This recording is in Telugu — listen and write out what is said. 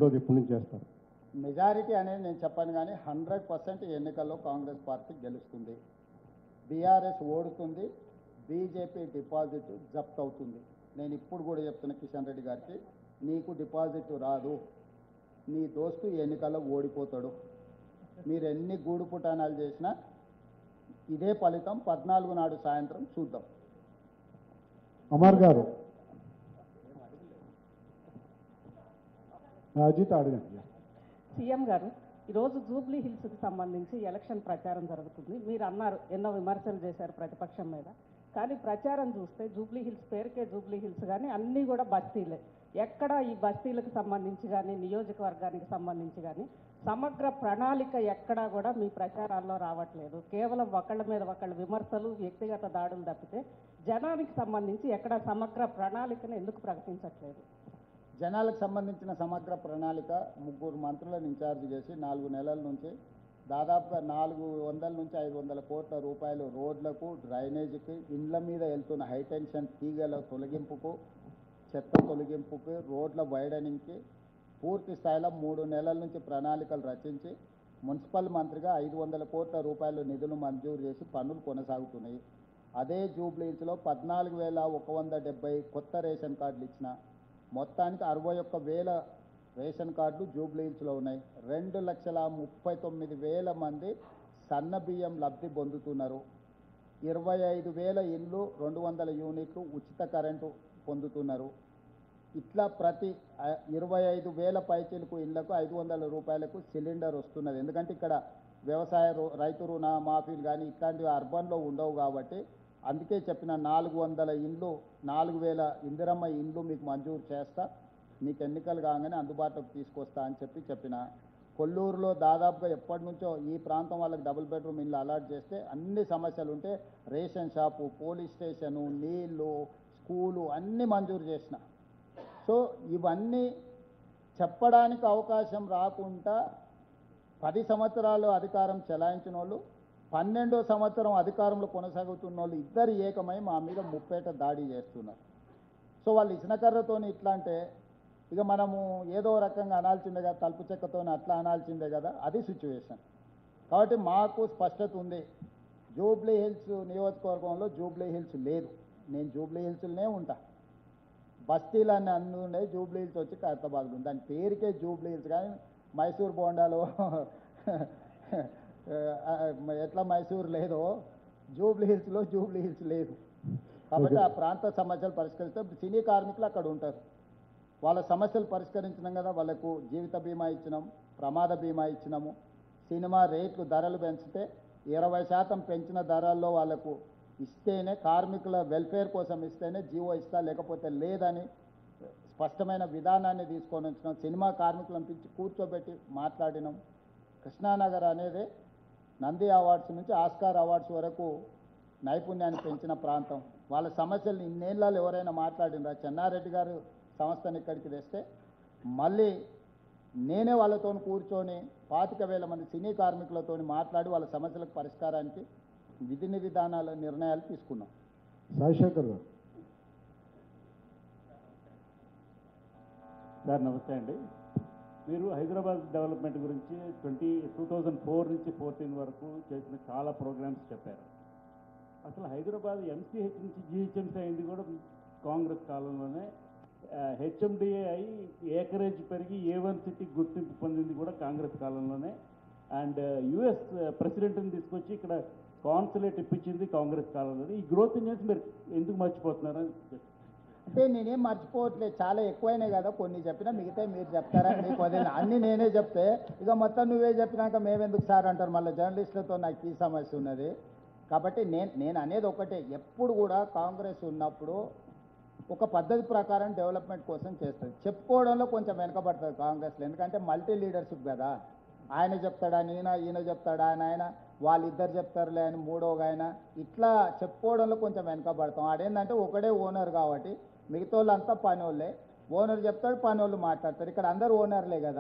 రోజు ఎప్పటి నుంచి చేస్తారు? మెజారిటీ అనేది నేను చెప్పాను, కానీ 100% ఎన్నికల్లో కాంగ్రెస్ పార్టీ గెలుస్తుంది, బీఆర్ఎస్ ఓడుతుంది, బీజేపీ డిపాజిట్ జప్త్ అవుతుంది. నేను ఇప్పుడు కూడా చెప్తున్న కిషన్ రెడ్డి గారికి, నీకు డిపాజిట్ రాదు, నీ దోస్తు ఎన్నికల్లో ఓడిపోతాడు. మీరు ఎన్ని గూడు పుటానాలు చేసినా ఇదే ఫలితం 14 నాడు సాయంత్రం చూద్దాం. అమర్ గారు, అజిత్ అడగండి. సీఎం గారు, ఈరోజు జూబ్లీ హిల్స్కి సంబంధించి ఎలక్షన్ ప్రచారం జరుగుతుంది. మీరు అన్నారు, ఎన్నో విమర్శలు చేశారు ప్రతిపక్షం మీద, కానీ ప్రచారం చూస్తే జూబ్లీ హిల్స్ పేరుకే జూబ్లీ హిల్స్, కానీ అన్నీ కూడా బస్తీలే. ఎక్కడ ఈ బస్తీలకు సంబంధించి కానీ నియోజకవర్గానికి సంబంధించి కానీ సమగ్ర ప్రణాళిక ఎక్కడా కూడా మీ ప్రచారాల్లో రావట్లేదు. కేవలం ఒకళ్ళ మీద ఒకళ్ళు విమర్శలు, వ్యక్తిగత దాడులు తప్పితే జనానికి సంబంధించి ఎక్కడ సమగ్ర ప్రణాళికను ఎందుకు ప్రకటించట్లేదు? జనాలకు సంబంధించిన సమగ్ర ప్రణాళిక 3 మంత్రులను ఇన్ఛార్జ్ చేసి 4 నెలల నుంచి దాదాపుగా 400 నుంచి 500 కోట్ల రూపాయలు రోడ్లకు, డ్రైనేజీకి, ఇండ్ల మీద వెళ్తున్న హైటెన్షన్ తీగల తొలగింపుకు, చెత్త తొలగింపుకి, రోడ్ల వైడనింగ్కి పూర్తి స్థాయిలో 3 నెలల నుంచి ప్రణాళికలు రచించి మున్సిపల్ మంత్రిగా 500 కోట్ల రూపాయలు నిధులు మంజూరు చేసి పనులు కొనసాగుతున్నాయి. అదే జూబ్లీహిల్స్లో 14,170 కొత్త రేషన్ కార్డులు ఇచ్చిన, మొత్తానికి 61,000 రేషన్ కార్డులు జూబ్లీహిల్స్లో ఉన్నాయి. 2,39,000 మంది సన్న బియ్యం లబ్ధి పొందుతున్నారు. 25,000 ఇండ్లు, 200 యూనిట్లు ఉచిత కరెంటు పొందుతున్నారు. ఇట్లా ప్రతి 25,000 పైచీలకు ఇళ్లకు 500 రూపాయలకు సిలిండర్ వస్తున్నది. ఎందుకంటే ఇక్కడ వ్యవసాయ రైతు రుణ మాఫీలు కానీ ఇట్లాంటివి అర్బన్లో ఉండవు కాబట్టి, అందుకే చెప్పిన 400 ఇండ్లు, 4,000 ఇందిరమ్మ ఇండ్లు మీకు మంజూరు చేస్తా, మీకు ఎన్నికలు కాగానే అందుబాటులోకి తీసుకొస్తా అని చెప్పిన. కొల్లూరులో దాదాపుగా ఎప్పటి నుంచో ఈ ప్రాంతం వాళ్ళకి డబుల్ బెడ్రూమ్ ఇల్లు అలాట్ చేస్తే అన్ని సమస్యలు ఉంటే రేషన్ షాపు, పోలీస్ స్టేషను, నీళ్లు, స్కూలు అన్నీ మంజూరు చేసిన. సో ఇవన్నీ చెప్పడానికి అవకాశం రాకుండా 10 సంవత్సరాలు అధికారం చెలాయించిన వాళ్ళు, 12వ సంవత్సరం అధికారంలో కొనసాగుతున్న వాళ్ళు ఇద్దరు ఏకమై మా మీద ముప్పేట దాడి చేస్తున్నారు. సో వాళ్ళు ఇచ్చిన కర్రతోని ఇట్లా అంటే ఇక మనము ఏదో రకంగా అనాల్సిందే కదా, తలుపు చెక్కతో అట్లా అనాల్సిందే కదా, అది సిచ్యువేషన్. కాబట్టి మాకు స్పష్టత ఉంది, జూబ్లీ హిల్స్ నియోజకవర్గంలో జూబ్లీ హిల్స్ లేదు. నేను జూబ్లీ హిల్స్లోనే ఉంటా. బస్తీలన్నీ అన్నీ ఉన్నాయి, జూబ్లీ హిల్స్ వచ్చి ఖైరతాబాద్లో ఉంది. దాని పేరుకే జూబ్లీ హిల్స్, కానీ మైసూర్ బోండాలో ఎట్లా మైసూర్ లేదో జూబ్లీ హిల్స్లో జూబ్లీ హిల్స్ లేదు. కాబట్టి ఆ ప్రాంత సమస్యలు పరిష్కరిస్తే సినీ కార్మికులు అక్కడ ఉంటారు. వాళ్ళ సమస్యలు పరిష్కరించినాం కదా, వాళ్ళకు జీవిత బీమా ఇచ్చినాం, ప్రమాద బీమా ఇచ్చినాము. సినిమా రేట్లు ధరలు పెంచితే 20% పెంచిన ధరల్లో వాళ్ళకు ఇస్తేనే, కార్మికుల వెల్ఫేర్ కోసం ఇస్తేనే జీవో ఇస్తా, లేకపోతే లేదని స్పష్టమైన విధానాన్ని తీసుకొని వచ్చినాం. సినిమా కార్మికులను పిలిచి కూర్చోబెట్టి మాట్లాడినాం. కృష్ణానగర్ అనేది నంది అవార్డ్స్ నుంచి ఆస్కార్ అవార్డ్స్ వరకు నైపుణ్యాన్ని పెంచిన ప్రాంతం. వాళ్ళ సమస్యలు ఇన్నేళ్ళలో ఎవరైనా మాట్లాడినరా? చెన్నారెడ్డి గారు సంస్థను ఇక్కడికి తెస్తే మళ్ళీ నేనే వాళ్ళతో కూర్చొని 25,000 మంది సినీ కార్మికులతో మాట్లాడి వాళ్ళ సమస్యలకు పరిష్కారానికి విధి విధానాల నిర్ణయాలు తీసుకున్నాం. సాయిశేఖర్ గారు. సార్ నమస్తే అండి. మీరు హైదరాబాద్ డెవలప్మెంట్ గురించి 2004 నుంచి 14 వరకు చేసిన చాలా ప్రోగ్రామ్స్ చెప్పారు. అసలు హైదరాబాద్ ఎంసీహెచ్ నుంచి జీహెచ్ఎంసీ అయింది కూడా కాంగ్రెస్ కాలంలోనే. హెచ్ఎండిఏ అయి ఏకరేజ్ పెరిగి A1 సిటీ గుర్తింపు పొందింది కూడా కాంగ్రెస్ కాలంలోనే. అండ్ యుఎస్ ప్రెసిడెంట్ని తీసుకొచ్చి ఇక్కడ కాన్సులేట్ ఇప్పించింది కాంగ్రెస్ కాలంలోనే. ఈ గ్రోత్ ఇంజన్స్ మీరు ఎందుకు మర్చిపోతున్నారని అంటే నేనేం మర్చిపోవట్లేదు, చాలా ఎక్కువైనాయి కదా, కొన్ని చెప్పినా మిగతా మీరు చెప్తారని మీకు వదిలిన. అన్నీ నేనే చెప్తే ఇక మొత్తం నువ్వే చెప్పినాక మేమెందుకు సార్ అంటారు. మళ్ళీ జర్నలిస్టులతో నాకు ఈ సమస్య ఉన్నది. కాబట్టి నేను అనేది ఒకటే, ఎప్పుడు కూడా కాంగ్రెస్ ఉన్నప్పుడు ఒక పద్ధతి ప్రకారం డెవలప్మెంట్ కోసం చేస్తుంది. చెప్పుకోవడంలో కొంచెం వెనకబడుతుంది కాంగ్రెస్లో, ఎందుకంటే మల్టీ లీడర్షిప్ కదా. ఆయన చెప్తాడా, ఈయన చెప్తాడా, ఆయన వాళ్ళిద్దరు చెప్తారులే అని మూడోగా ఆయన, ఇట్లా చెప్పుకోవడంలో కొంచెం వెనకబడతాం. ఆడేంటంటే ఒకడే ఓనర్ కాబట్టి మిగతా వాళ్ళంతా పని వాళ్ళే. ఓనర్ చెప్తాడు, పని వాళ్ళు మాట్లాడతారు. ఇక్కడ అందరూ ఓనర్లే కదా.